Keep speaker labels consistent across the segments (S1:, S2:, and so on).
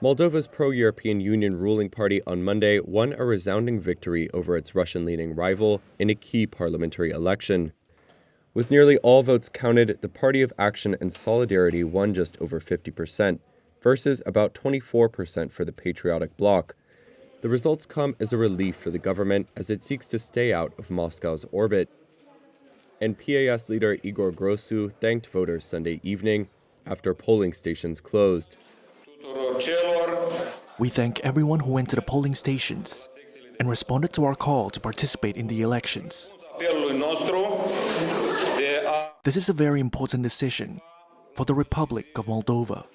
S1: Moldova's pro-European Union ruling party on Monday won a resounding victory over its Russian-leaning rival in a key parliamentary election. With nearly all votes counted, the Party of Action and Solidarity won just over 50%, versus about 24% for the Patriotic Bloc. The results come as a relief for the government as it seeks to stay out of Moscow's orbit. And PAS leader Igor Grosu thanked voters Sunday evening after polling stations closed.
S2: We thank everyone who went to the polling stations and responded to our call to participate in the elections. This is a very important decision for the Republic of Moldova.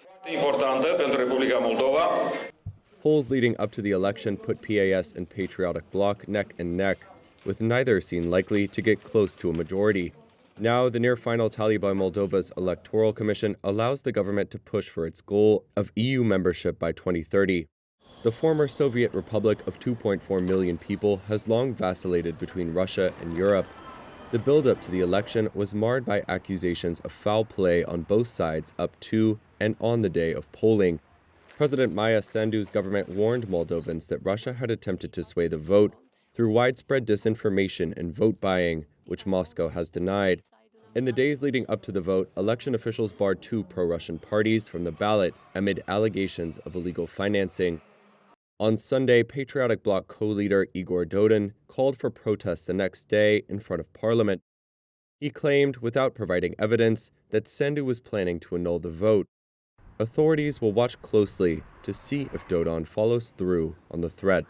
S1: Polls leading up to the election put PAS and Patriotic Bloc neck and neck, with neither seen likely to get close to a majority. Now, the near-final tally by Moldova's Electoral Commission allows the government to push for its goal of EU membership by 2030. The former Soviet Republic of 2.4 million people has long vacillated between Russia and Europe. The build-up to the election was marred by accusations of foul play on both sides up to and on the day of polling. President Maya Sandu's government warned Moldovans that Russia had attempted to sway the vote through widespread disinformation and vote buying, which Moscow has denied. In the days leading up to the vote, election officials barred two pro-Russian parties from the ballot amid allegations of illegal financing. On Sunday, Patriotic Bloc co-leader Igor Dodon called for protests the next day in front of Parliament. He claimed, without providing evidence, that Sandu was planning to annul the vote. Authorities will watch closely to see if Dodon follows through on the threat.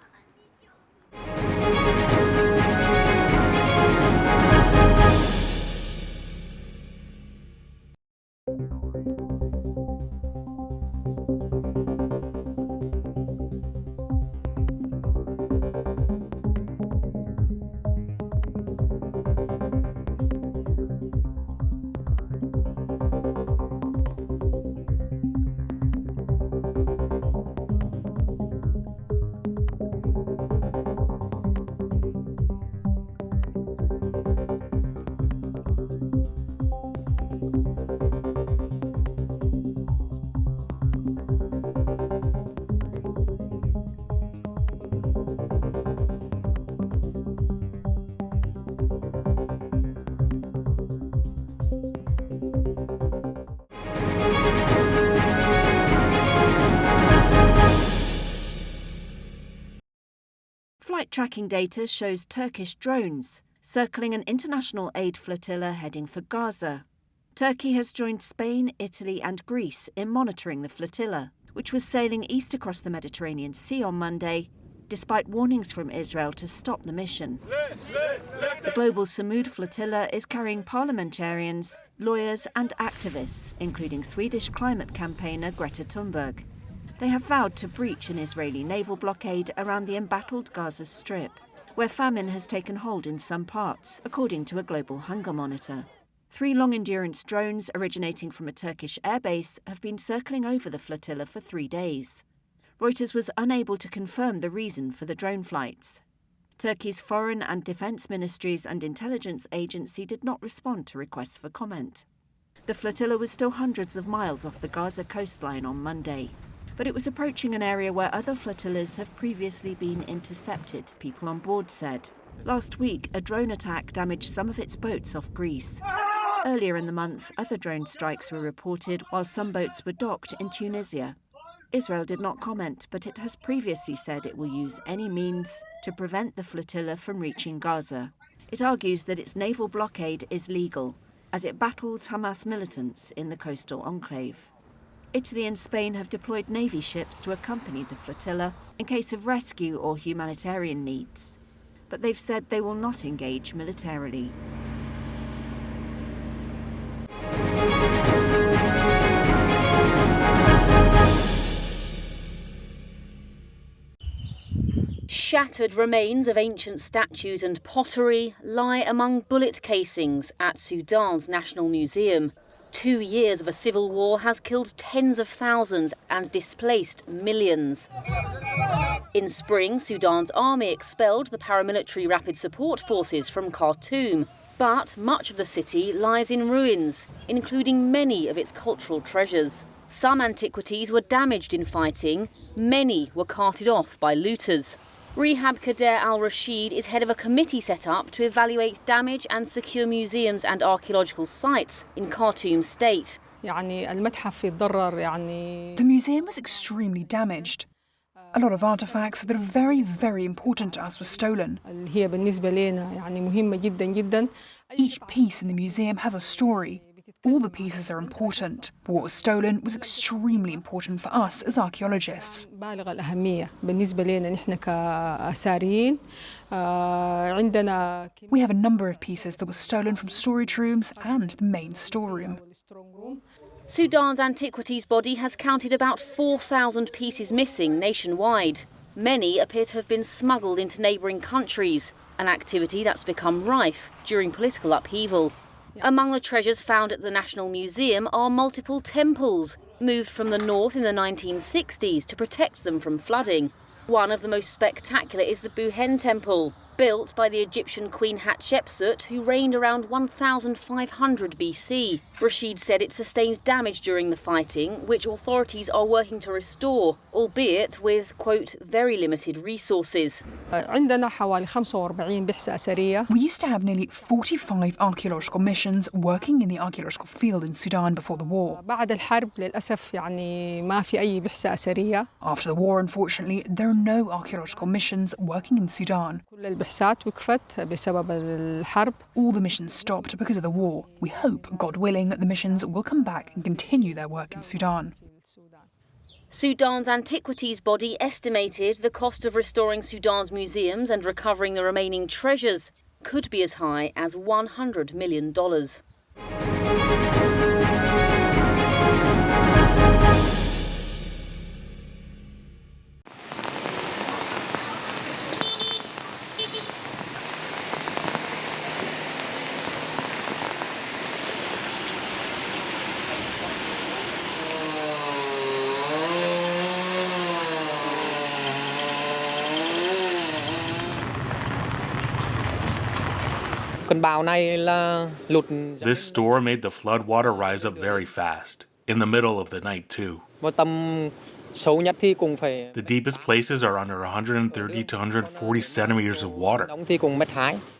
S3: Flight tracking data shows Turkish drones circling an international aid flotilla heading for Gaza. Turkey has joined Spain, Italy and Greece in monitoring the flotilla, which was sailing east across the Mediterranean Sea on Monday, despite warnings from Israel to stop the mission. The global Samud flotilla is carrying parliamentarians, lawyers and activists, including Swedish climate campaigner Greta Thunberg. They have vowed to breach an Israeli naval blockade around the embattled Gaza Strip, where famine has taken hold in some parts, according to a global hunger monitor. 3 long-endurance drones originating from a Turkish airbase have been circling over the flotilla for 3 days. Reuters was unable to confirm the reason for the drone flights. Turkey's Foreign and Defence Ministries and Intelligence Agency did not respond to requests for comment. The flotilla was still hundreds of miles off the Gaza coastline on Monday, but it was approaching an area where other flotillas have previously been intercepted, people on board said. Last week, a drone attack damaged some of its boats off Greece. Earlier in the month, other drone strikes were reported while some boats were docked in Tunisia. Israel did not comment, but it has previously said it will use any means to prevent the flotilla from reaching Gaza. It argues that its naval blockade is legal, as it battles Hamas militants in the coastal enclave. Italy and Spain have deployed Navy ships to accompany the flotilla in case of rescue or humanitarian needs, but they've said they will not engage militarily.
S4: Shattered remains of ancient statues and pottery lie among bullet casings at Sudan's National Museum. 2 years of a civil war has killed tens of thousands and displaced millions. In spring, Sudan's army expelled the paramilitary Rapid Support Forces from Khartoum. But much of the city lies in ruins, including many of its cultural treasures. Some antiquities were damaged in fighting, many were carted off by looters. Rehab Kader al-Rashid is head of a committee set up to evaluate damage and secure museums and archaeological sites in Khartoum state.
S5: The
S6: museum was extremely damaged. A lot of artefacts that are very, very important to us were stolen. Each piece in the museum has a story. All the pieces are important, but what was stolen was extremely important for us as archaeologists.
S5: We have
S6: a number of pieces that were stolen from storage rooms and the main storeroom.
S4: Sudan's antiquities body has counted about 4,000 pieces missing nationwide. Many appear to have been smuggled into neighbouring countries, an activity that's become rife during political upheaval. Among the treasures found at the National Museum are multiple temples, moved from the north in the 1960s to protect them from flooding. One of the most spectacular is the Buhen Temple, built by the Egyptian Queen Hatshepsut, who reigned around 1500 BC. Rashid said it sustained damage during the fighting, which authorities are working to restore, albeit with, quote, very limited resources.
S6: We used to have nearly 45 archaeological missions working in the archaeological field in Sudan before the war. After the war, unfortunately, there are no archaeological missions working in Sudan. All the missions stopped because of the war. We hope, God willing, that the missions will come back and continue their work in Sudan.
S4: Sudan's antiquities body estimated the cost of restoring Sudan's museums and recovering the remaining treasures could be as high as $100 million.
S7: This storm made the flood water rise up very fast, in the middle of the night too. The deepest places are under 130 to 140 centimeters of water,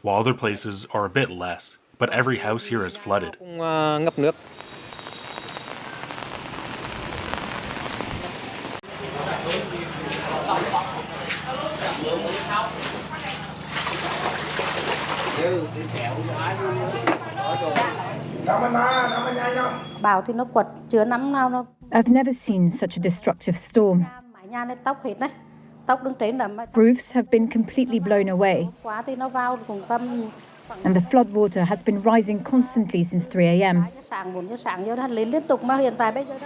S7: while other places are a bit less, but every house here is flooded.
S8: I've never seen such a destructive storm. Roofs have been completely blown away, and the floodwater has been rising constantly since 3 a.m.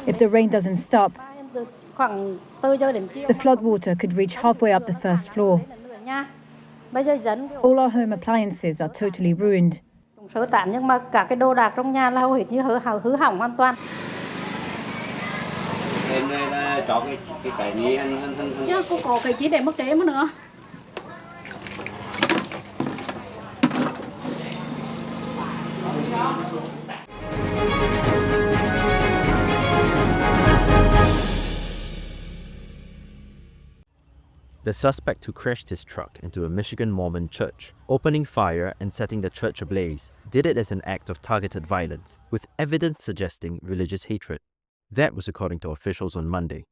S8: If the rain doesn't stop, the floodwater could reach halfway up the first floor. All our home appliances are totally ruined.
S9: The suspect who crashed his truck into a Michigan Mormon church, opening fire and setting the church ablaze, did it as an act of targeted violence, with evidence suggesting religious hatred. That was according to officials on Monday.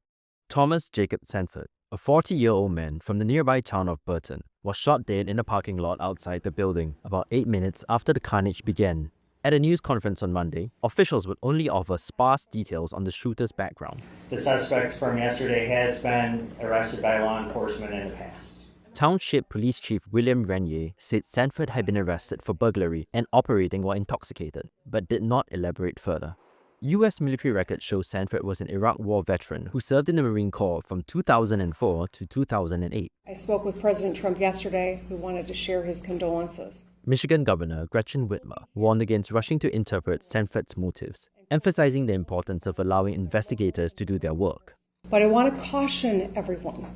S9: Thomas Jacob Sanford, a 40-year-old man from the nearby town of Burton, was shot dead in a parking lot outside the building about 8 minutes after the carnage began. At a news conference on Monday, officials would only offer sparse details on the shooter's background.
S10: The suspect from yesterday has been arrested by law enforcement in the past.
S9: Township Police Chief William Renier said Sanford had been arrested for burglary and operating while intoxicated, but did not elaborate further. US military records show Sanford was an Iraq War veteran who served in the Marine Corps from 2004 to 2008.
S11: I spoke with President Trump yesterday, who wanted to share his condolences.
S9: Michigan Governor Gretchen Whitmer warned against rushing to interpret Sanford's motives, emphasizing the importance of allowing investigators to do their work.
S11: But I want to caution everyone,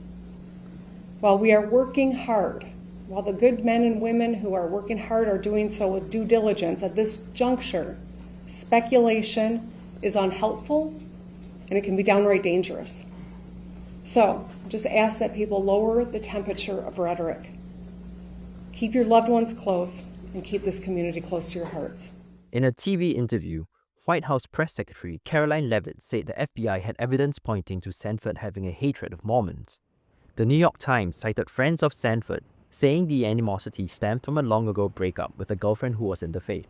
S11: while we are working hard while the good men and women who are working hard are doing so with due diligence, at this juncture, speculation is unhelpful and it can be downright dangerous. So, just ask that people lower the temperature of rhetoric. Keep your loved ones close and keep this community close to your hearts.
S9: In a TV interview, White House Press Secretary Caroline Leavitt said the FBI had evidence pointing to Sanford having a hatred of Mormons. The New York Times cited friends of Sanford, saying the animosity stemmed from a long-ago breakup with a girlfriend who was in the faith.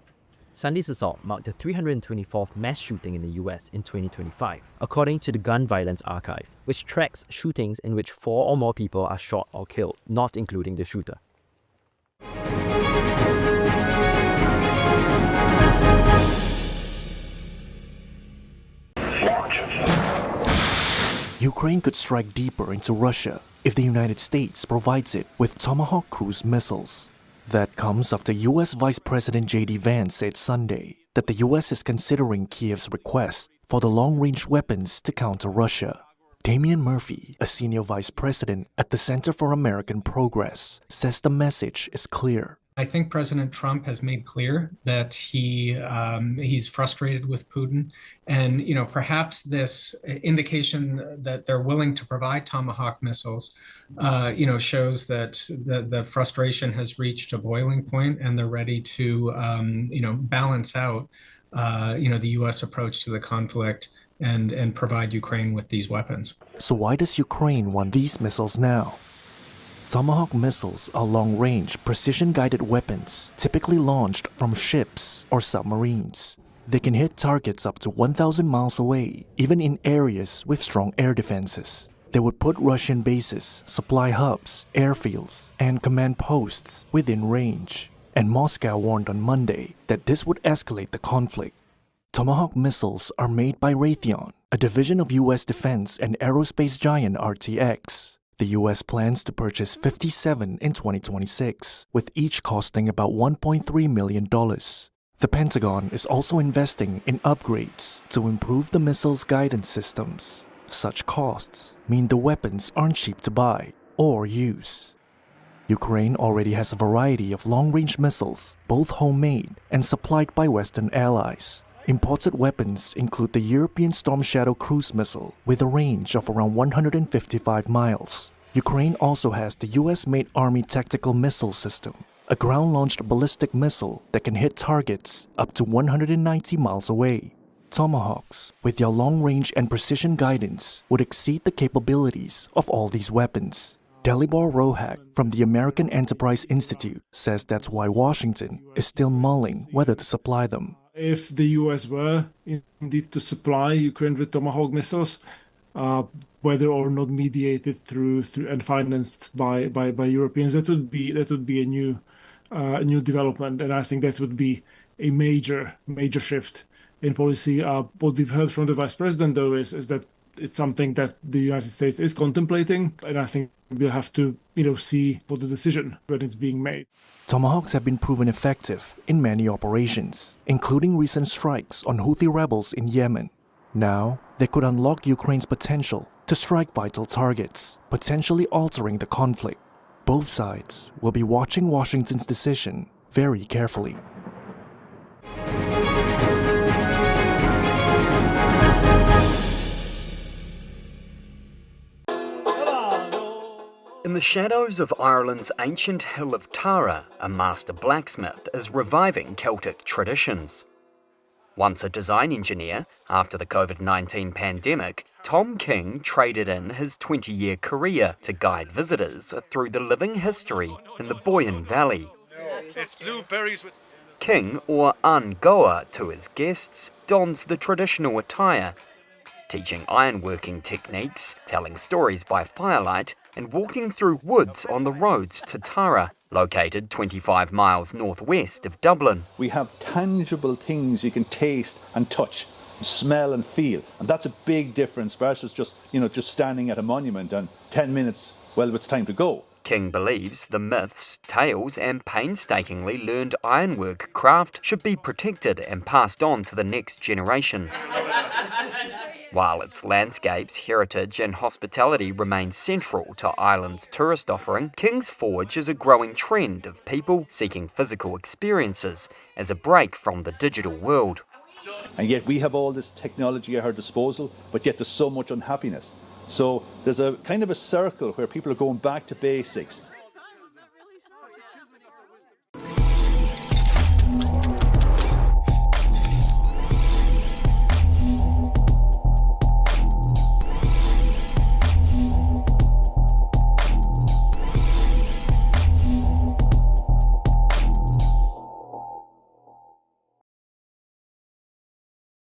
S9: Sunday's assault marked the 324th mass shooting in the US in 2025, according to the Gun Violence Archive, which tracks shootings in which 4 or more people are shot or killed, not including the shooter.
S2: Ukraine could strike deeper into Russia if the United States provides it with Tomahawk cruise missiles. That comes after US Vice President J.D. Vance said Sunday that the US is considering Kiev's request for the long-range weapons to counter Russia. Damian Murphy, a senior vice president at the Center for American Progress, says the message is clear.
S5: I think President Trump has made clear that he's frustrated with Putin, and perhaps this indication that they're willing to provide Tomahawk missiles, shows that the frustration has reached a boiling point, and they're ready to balance out the U.S. approach to the conflict and provide Ukraine with these weapons.
S2: So why does Ukraine want these missiles now? Tomahawk missiles are long-range, precision-guided weapons typically launched from ships or submarines. They can hit targets up to 1,000 miles away, even in areas with strong air defenses. They would put Russian bases, supply hubs, airfields, and command posts within range. And Moscow warned on Monday that this would escalate the conflict. Tomahawk missiles are made by Raytheon, a division of U.S. defense and aerospace giant RTX. The U.S. plans to purchase 57 in 2026, with each costing about $1.3 million. The Pentagon is also investing in upgrades to improve the missile's guidance systems. Such costs mean the weapons aren't cheap to buy or use. Ukraine already has a variety of long-range missiles, both homemade and supplied by Western allies. Imported weapons include the European Storm Shadow cruise missile with a range of around 155 miles. Ukraine also has the US-made Army Tactical Missile System, a ground-launched ballistic missile that can hit targets up to 190 miles away. Tomahawks, with their long-range and precision guidance, would exceed the capabilities of all these weapons. Dalibor Rohak from the American Enterprise Institute says that's why Washington is still mulling whether to supply them.
S12: If the US were indeed to supply Ukraine with Tomahawk missiles, whether or not mediated through and financed by Europeans, that would be a new development, and I think that would be a major shift in policy. What we've heard from the Vice President, though, is that it's something that the United States is contemplating, and I think we'll have to see what the decision when it's being made.
S2: Tomahawks have been proven effective in many operations, including recent strikes on Houthi rebels in Yemen. Now, they could unlock Ukraine's potential to strike vital targets, potentially altering the conflict. Both sides will be watching Washington's decision very carefully.
S13: In the shadows of Ireland's ancient hill of Tara, a master blacksmith is reviving Celtic traditions. Once a design engineer, after the COVID-19 pandemic, Tom King traded in his 20-year career to guide visitors through the living history in the Boyne Valley. King, or An Goa to his guests, dons the traditional attire, teaching ironworking techniques, telling stories by firelight, and walking through woods on the roads to Tara, located 25 miles northwest of Dublin.
S14: We have tangible things you can taste and touch, smell and feel, and that's a big difference versus just standing at a monument and 10 minutes, well, it's time to go.
S13: King believes the myths, tales and painstakingly learned ironwork craft should be protected and passed on to the next generation. While its landscapes, heritage and hospitality remain central to Ireland's tourist offering, King's Forge is a growing trend of people seeking physical experiences as a break from the digital world.
S14: And yet we have all this technology at our disposal, but yet there's so much unhappiness. So there's a kind of a circle where people are going back to basics.